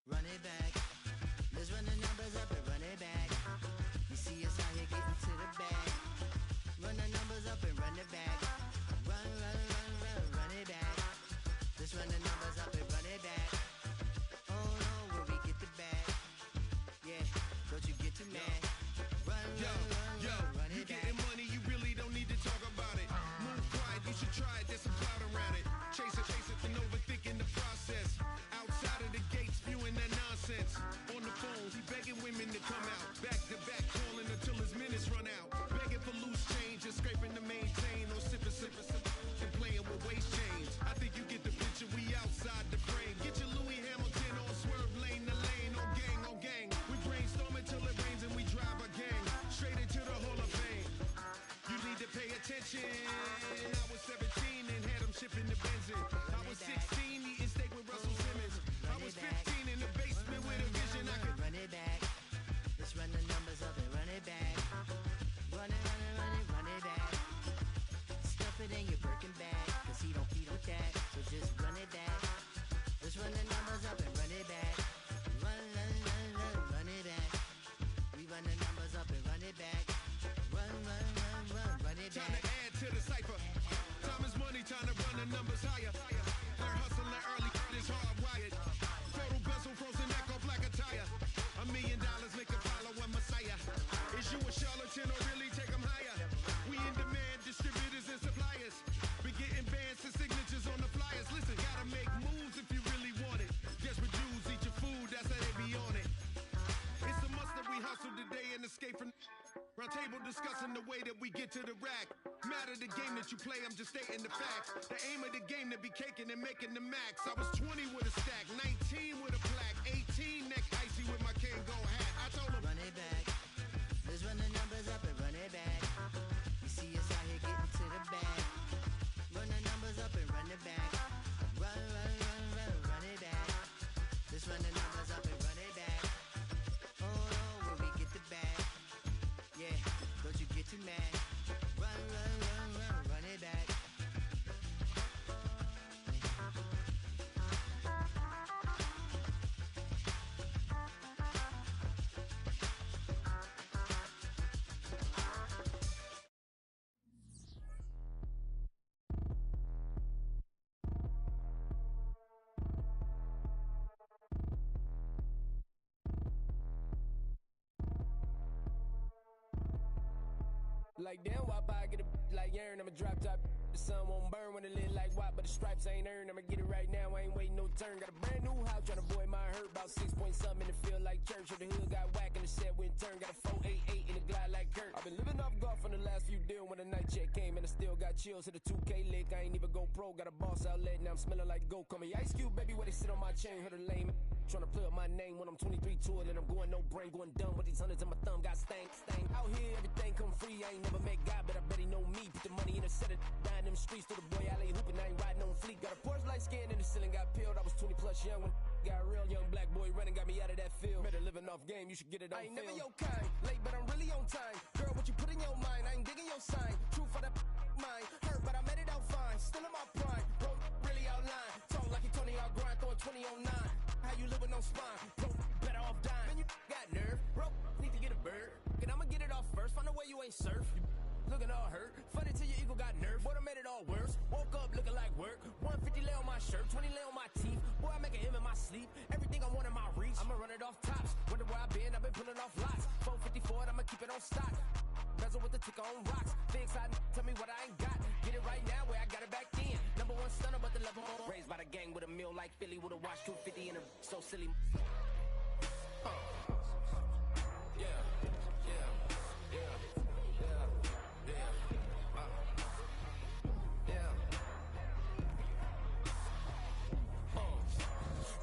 Run it back. Let's run the numbers up and run it back. You see us out here getting to the bag. Run the numbers up and run it back. Run it back. Let's run the numbers up and run it back. Oh no, where we get the bag. Yeah, don't you get too mad. Run it back. You getting money, you really don't need to talk about it. Move quiet, you should try it, there's some clout around it. Chase it, and overthinking the process. Outside of the gates, viewing that nonsense. On the phone, he begging women to come out. Back to back, calling until his minutes run out. Begging for loose change and scraping to maintain. Or sipping, and playing with waist chains. I think you get the picture, we outside the frame. Get your Louis Hamilton on swerve lane to lane. On gang. We brainstorm until it rains and we drive a gang. Straight into the Hall of Fame. You need to pay attention. I was 17 and had them shipping the Benzin. I was 16 eating steak with Russell Simmons. I was 15 in the basement with a vision. I could run it back. Let's run the numbers up and run it back. Run it back. Stuff it in your Birkin bag, cause he don't feed with that. So just run it back. Let's run the numbers up and run it back. Run it back. We run the numbers up and run it back. Run it back. time to add to the cipher. Time is money, time to run the numbers higher. Learn hustling early, this hardwired. Total bezel, frozen echo, black attire. $1 million make a follow a messiah. Is you a charlatan or really take them higher? We in demand, distributors and suppliers. We getting bands and signatures on the flyers. Listen, gotta make moves if you really want it. Desperate Jews eat your food, that's how they be on it. It's a must that we hustle today and escape from round table discussing the way that we get to the rack. Matter the game that you play, I'm just stating the facts. The aim of the game to be caking and making the max. I was 20 with a stack, 19 with a plaque, 18 neck icy with my Kango hat. I told him, run it back. Let's run the numbers up and run it back. You see us out here getting to the bag. Run the numbers up and run it back. Run it back. Let's run the numbers up and run it back. Oh no, where we get the bag. Yeah, don't you get too mad. Run it back. Like damn, why I get a like Aaron, I'ma drop top. The sun won't burn when it lit like what, but the stripes ain't earned. I'ma get it right now, I ain't waiting no turn. Got a brand new house, tryna avoid my hurt. About 6 point something in the field like church. Or the hood got whack and the set went turn. Got a 488 in the glide like Kurt. I've been living off golf on the last few deals. When the night check came and I still got chills. Hit a 2K lick, I ain't even go pro. Got a boss outlet, now I'm smelling like gold. Call me Ice Cube, baby, where they sit on my chain. Heard a lame tryna play up my name when I'm 23 to it. And I'm going no brain, going dumb with these hundreds in my thumb. Got stank. Out here, everything come free. I ain't never met God, but I bet he know me. Put the money in a set of down them streets. To the boy alley hooping, I ain't riding on fleet. Got a Porsche light scan in the ceiling, got peeled. I was 20 plus young when got real. Young black boy running, got me out of that field. Better living off game, you should get it on film. I ain't never your kind, late but I'm really on time. Girl, what you put in your mind, I ain't digging your sign. True for that mine, hurt but I made it out fine. Still in my prime, bro, really outline. Talk like you Tony out grind, throwing 20 on 9. How you live with no spine, bro, better off dying. Man, you got nerve, bro, need to get a bird. And I'ma get it off first, find a way you ain't surf. Looking all hurt, funny till your ego got nerve. Boy, I made it all worse. Woke up looking like work. 150 lay on my shirt, 20 lay on my teeth. Boy, I make an M in my sleep. Everything I want in my reach. I'ma run it off tops. Wonder where I've been pulling off lots. 454, I'ma keep it on stock. Bezel with the ticker on rocks. Things I tell me what I ain't got. Get it right now where I got it back then. Number one stunner, but the level on. Raised by the gang with a meal like Philly with a watch 250 in a so silly.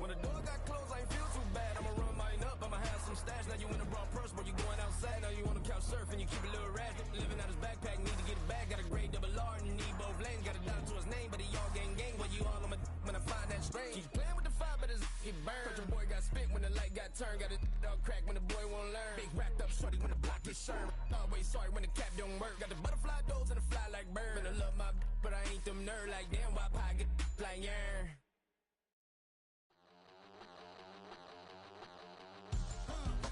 When the door got closed, I ain't feel too bad. I'ma run mine up, I'ma have some stash. Now you in a broad purse, but you going outside. Now you on the couch surfing, you keep a little rat. Living out his backpack, need to get it back. Got a grade double R and need both lanes. Got a dollar to his name, but he all gang. But you all on my when I find that strange. Keep playing with the fire, but his get burned. But your boy got spit when the light got turned. Got a dog crack when the boy won't learn. Big racked up shorty when the block gets shurned. Always sorry when the cap don't work. Got the butterfly doors and the fly like bird. And I love my but I ain't them nerd like damn. Why pie get like yarn?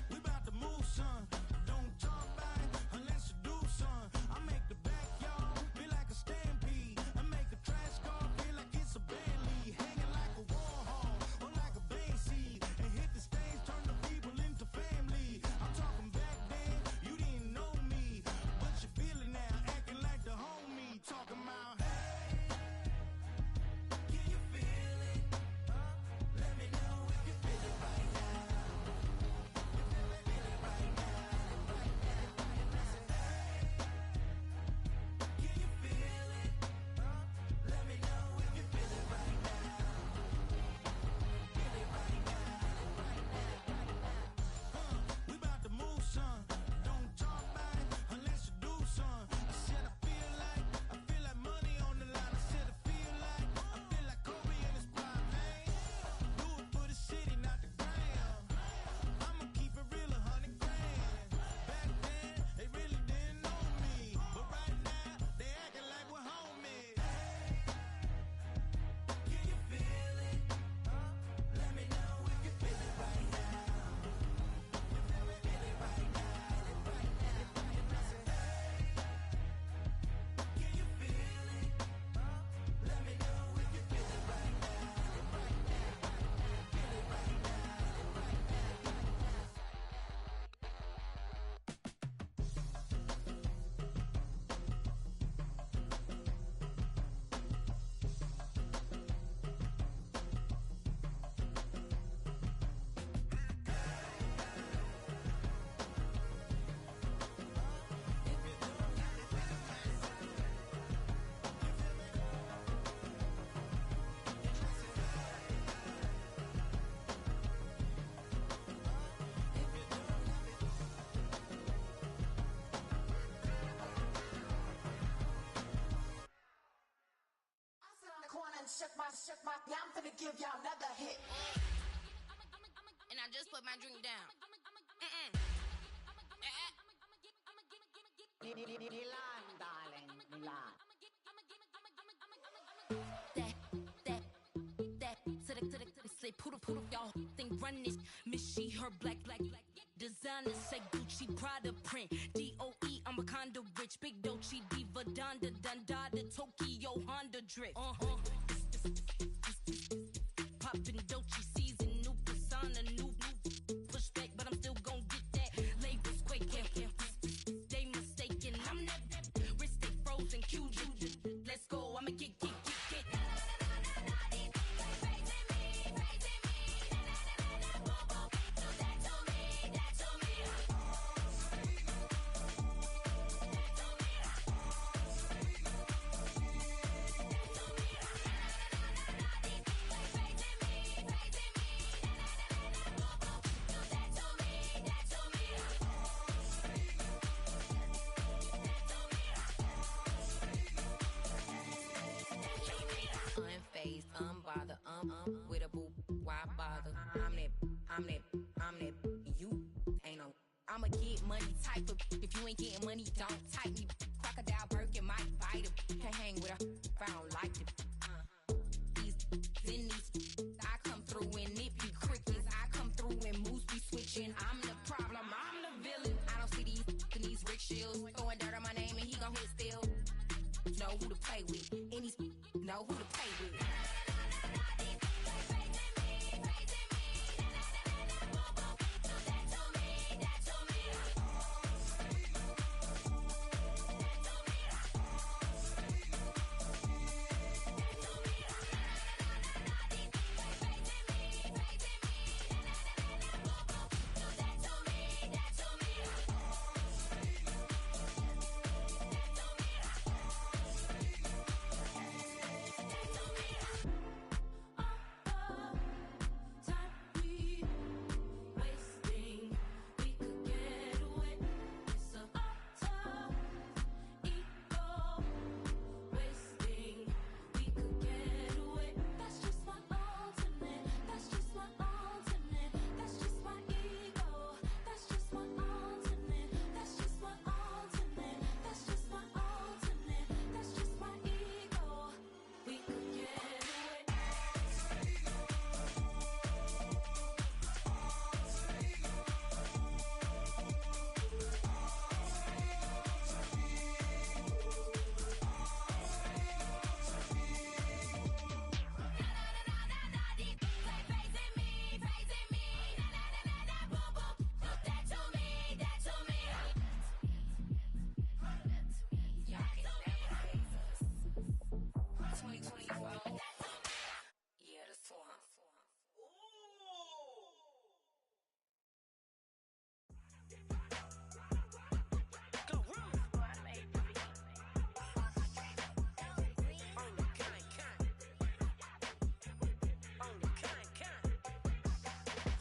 We about to move, son. Don't talk about it unless you do, son. I make the backyard feel like a stampede. I make the trash car feel like it's a band lead. Hanging like a Warhol or like a band seed. And hit the stage, turn the people into family. I'm talking back then, you didn't know me. But you feel it now, acting like the homie. Talking about, hey, can you feel it? Let me know if you feel it right now. We about to move, son. Don't talk about it unless you do, son. I said I feel like money on the line. I said I feel like Kobe in his prime, man. Do it for the city, not the gram. I'ma keep it real, 100 grand. Back then, they really didn't know me, but right now they acting like we're homies. Can you feel it? Let me know if you feel it right now. Can you feel it? Let me know if you feel it right now. I sit on the corner and shook my, yeah, I'm finna give y'all another hit. And I just put my drink down. Milan, darling, Milan. That, to the say, poodle, y'all think run this. Miss she, her black, designer, say Gucci, Prada print, DOE, I'm a condo rich, big Dolce, Diva, Donda, Dundada, Tokyo, Honda drip. Poppin' Dolce season, new persona, new pushback, but I'm still gon' get that. Labels quaking, they mistaken, I'm that wrist stay frozen, QG, let's go, I'ma get. Unfazed, unbothered, with a boo, why bother? I'm that, you ain't no. I'm a get money type of, if you ain't getting money, don't type me. Crocodile Birkin might bite him. Can't hang with her if I don't like it. These, I come through in nippy crickets. I come through when moves be switching. I'm the problem, I'm the villain. I don't see these rickshaws throwing dirt on my name and he gon' hit still. Know who to play with, and he's know who to play with.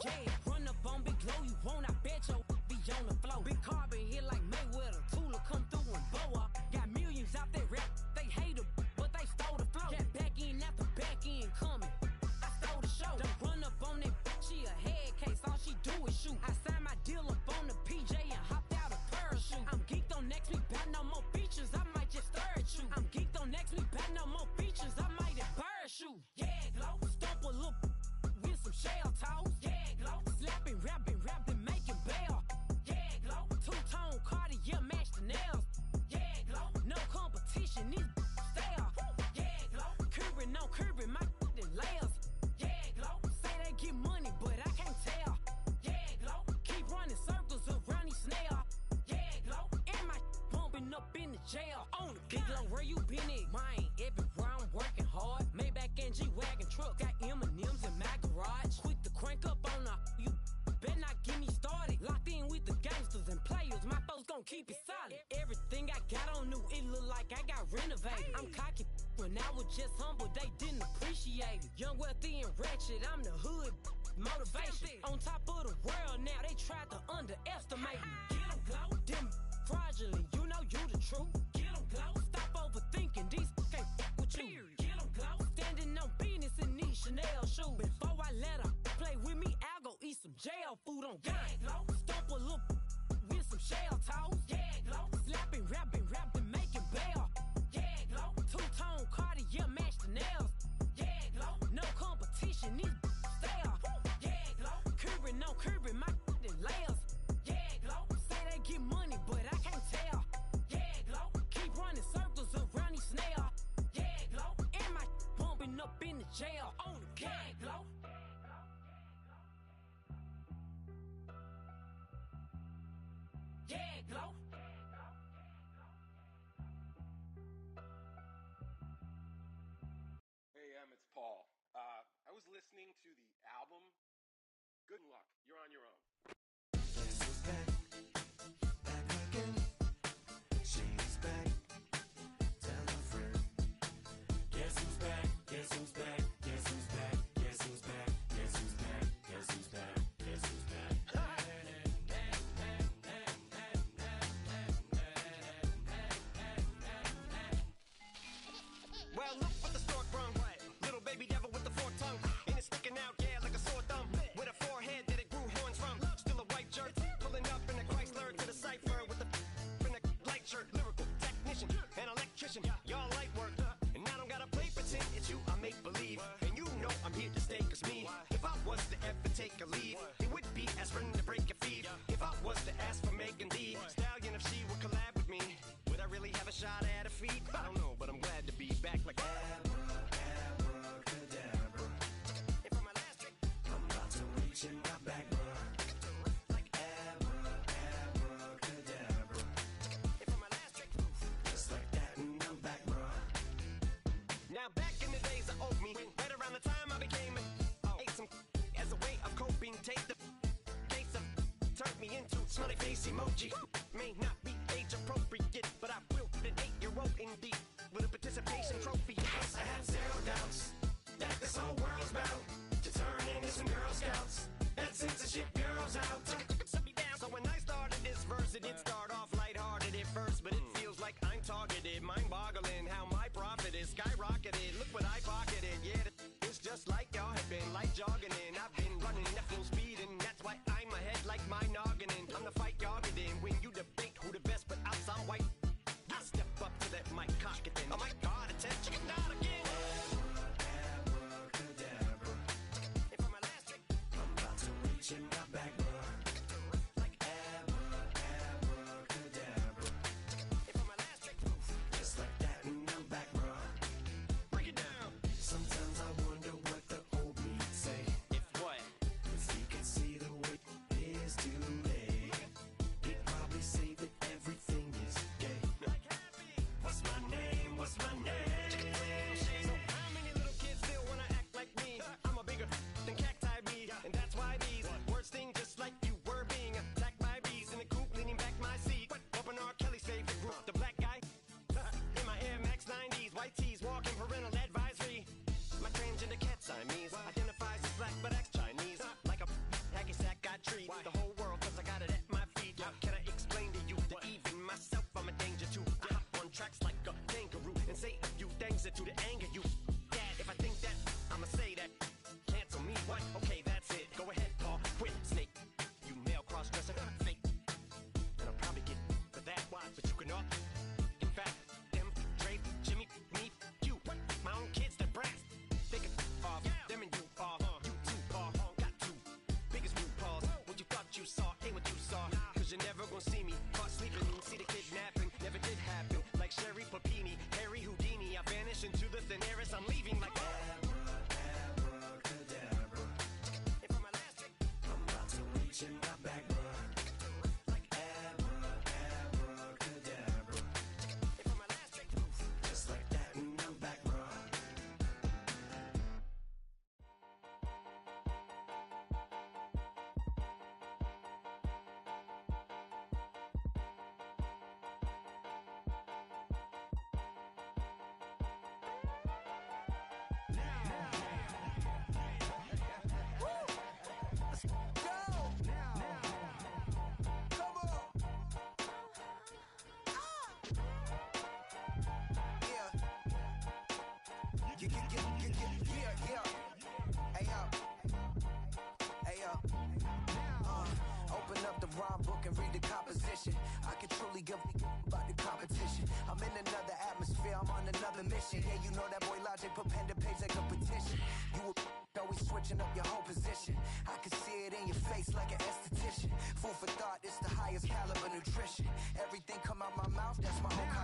Yeah, run up on Big Glow, you won't, I bet your be on the floor. Big Carbon here like Mayweather, Tula come through and bow up. Got millions out there rap, they hate her, but they stole the flow. Got back in after back in coming, I stole the show. Don't run up on that, she a head case, all she do is shoot. I signed my deal up on the PJ and hopped out a parachute. I'm geeked on next week, back no more features, I might just stare at you. I'm geeked on next week, back no more features, I might embarrass you. Yeah, Glow, stomp a little with some shell toes. Yeah, Glow, slapping, rapping, making bail. Yeah, Glow, two-tone Cartier match the nails. Yeah, Glow, no competition, these stale. Yeah, Glow, curving, no curving, my layers. Yeah, Glow, say they get money, but I can't tell. Yeah, Glow, keep running circles around these snail. Yeah, Glow, and my bumping up in the jail. On the Big Glow, where you been at? Mine, everywhere I'm working hard. Maybach and G-Wagon truck, got M&M's in my garage. Quick to crank up on her, you better not get me started. Locked in with the gangsters and players, my folks gon' keep it solid. Everything I got on new, it look like I got renovated. I'm cocky when I was just humble, they didn't appreciate it. Young, wealthy, and ratchet, I'm the hood motivation. On top of the world now, they tried to underestimate me. Get 'em, Glow, them fraudulent, you know you the truth. Get 'em, Glow, stop overthinking, these can't with you. Get 'em, Glow, standing on business in these Chanel shoes. Before I let her play with me, I'll go eat some jail food on God. Yeah, Glow, stomp a little with some shell toes. Yeah, Glow, slapping, rapping, making bail. Yeah, Glow, two-tone Cartier match the nails. Yeah, Glow, no competition, these stale. Yeah, Glow, curving, no curving, my layers. Yeah, Glow, say they get money, but I can't tell. Yeah, Glow, keep running circles around these snail. Yeah, Glow, and my bumping up in the jail. On the yeah, Glow. Yeah, Glow. Hey, it's Paul. I was listening to the album. Good luck. You're on your own. Guess who's back? Back again. She's back. Tell a friend. Guess who's back? Guess who's back? Guess who's back? Guess who's back? Guess who's back? Guess who's back? Guess who's back? Well, look what the stork brung. Little baby devil with the forked tongue. And it's sticking out, yeah, like a sore thumb. With a forehead that it grew horns from. Still a white shirt, pulling up in a Chrysler to the cipher with the in a light shirt. Lyrical technician, an electrician, y'all light work. And I don't gotta play pretend, it's you I make believe. And you know I'm here to stay, cause me, if I was to ever take a leave, it would be aspirin to break a feed. If I was to ask for Megan D Stallion, if she would collab with me, would I really have a shot at a feat? I don't know, but I'm glad to be back like abracadabra. And for my last trick, I'm about to reach in my back, bruh. Like abracadabra. And for my last trick, just like that, and I'm back, bruh. Now back in the days of old me, right around the time I became ate some as a way of coping. Take the case of turned me into smiley face emoji. May not be age appropriate, but I will an 8-year-old indeed with a participation trophy. Yes, I have zero doubts that this whole world's bound to turn into some Girl Scouts. That censorship bureau's out. So when I started this verse, it did start off lighthearted at first, but it feels like I'm targeted. Mind-boggling how my profit is skyrocketed. Look what I pocketed. Yeah, it's just like y'all have been like jogging in. I've been running at full speed, and that's why I'm ahead like my noggin. I'm the fight y'all get in when you debate who the best, but I'm some white. I step up to that mic, cock it then. Oh my God, attention, not again. Abracadabra. And for my last trick, I'm about to reach in my back, bruh. Like abracadabra. And for my last trick, just like that, and I'm Yeah, you know that boy Logic put pen to page like a petition. You were always switching up your whole position. I can see it in your face like an esthetician. Food for thought, it's the highest caliber nutrition. Everything come out my mouth, that's my whole